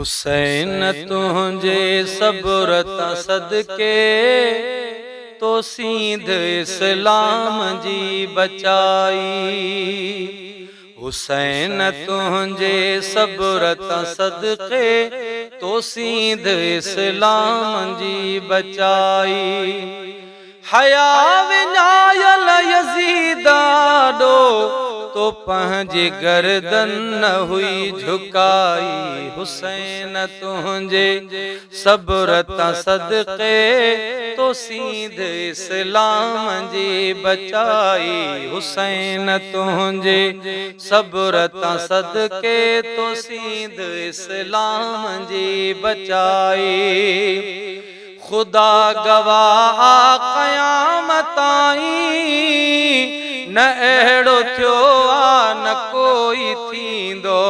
हुसैन तुझे सब्र ता सदके तो सीध इस्लाम जी बचाई। हुसैन तुझे सब्र ता सदके तो सीध इस्लाम जी बचाई। हया विनायल यजीदाडो तो पंहिंजी गर्दन न हुई झुकाई। हुसैन तुझे सब्र ता सदके तो सीध इस्लाम जी बचाई। हुसैन तुझे सब्र ता सदके तो सीध इस्लाम जी बचाई। खुदा गवाह क़यामत ताईं न अहिड़ो थियो आ न कोई थींदो।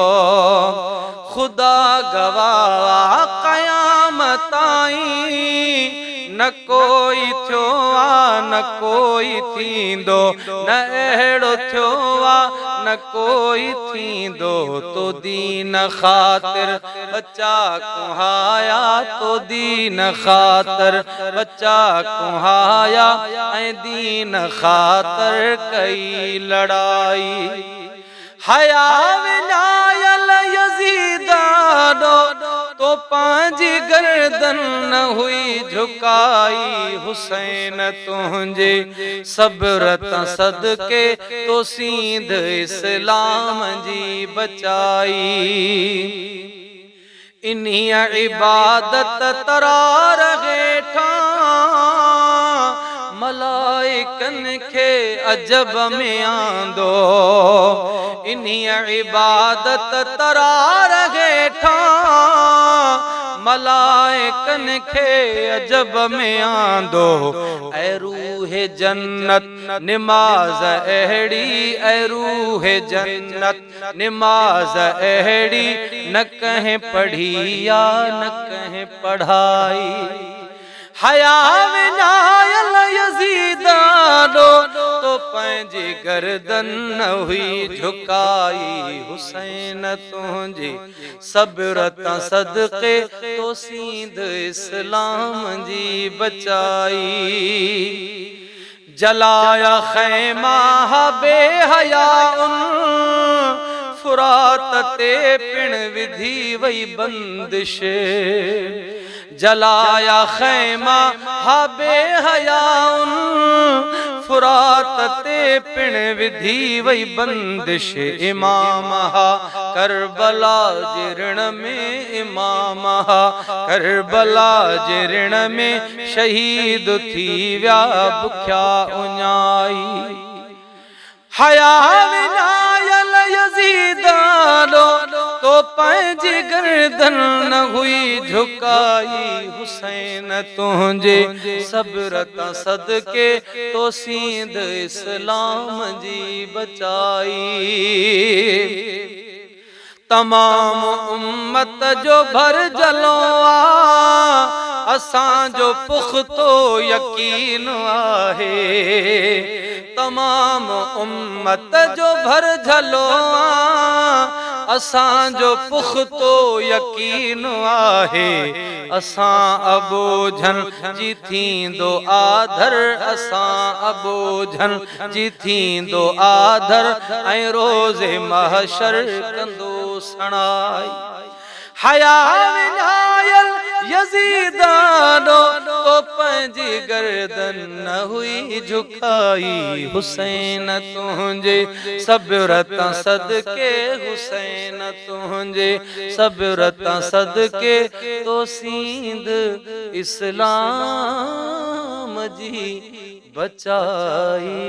खुदा गवाह क़यामत ताईं न कोई थियो आ न कोई थींदो। न अहिड़ो थियो आ न कोई थींदो। तो दीन ख़ातिर बच्चा कुहाया तो दीन ख़ातिर बच्चा कुहाया ऐं दीन ख़ातिर कई लड़ाई। हया विनायल यजीदाडो तो पंहिंजी गर्दन न हुई झुकाई। हुसैन तुझे सब्र ता सदके तो सीध इस्लाम जी बचाई। इन्हीअ इबादत तरार हेठा मलाइकन खे अजब में आंदो। इन्हीअ इबादत तरार हेठा मलाइकन खे अजब में आंदो। ऐ रूहे जन्नत निमाज़ अहिड़ी ऐ रूहे जन्नत निमाज़ अहिड़ी न कहीं पढ़ी या न कहीं पढ़ाई। हया विनायल यजीदाडो तो पंहिंजी गर्दन न हुई झुकाई। हुसैन तुझे सब्र ता सदके तो सीध इस्लाम जी बचाई। जलाया खैमा बेहया उन फुरात ते पिण विधी वई बंदिश। जलाया खैमा बेहया उन फुरात ते पिण विधी वई बंदिश। इमाम करबला जे ऋण में इमाम करबला जे ऋण में शहीद थी विया बुख्या उञाई। हया विनायल यजीदाडो तो पंहिंजी गर्दन न हुई झुकाई। हुसैन तुझे सब्र ता सदके तो सीध इस्लाम जी बचाई। तमाम उम्मत जो भर जलो आ असां जो पुख्तो यकीन आहे। तमाम उम्मत जो भर जलो आ असां जो पुख्तो यकीन आहे। असां अबोझन जी थींदो आधर असां अबोझन जी थींदो आधर ऐं रोज़े महशर कंदो सणाई। हया विनायल यजीदाडो तो पंहिंजी गर्दन न हुई झुकाई। हुसैन तुझे सब्र ता सदके हुसैन तुझे सब्र ता सदके तो सीध इस्लाम जी बचाई।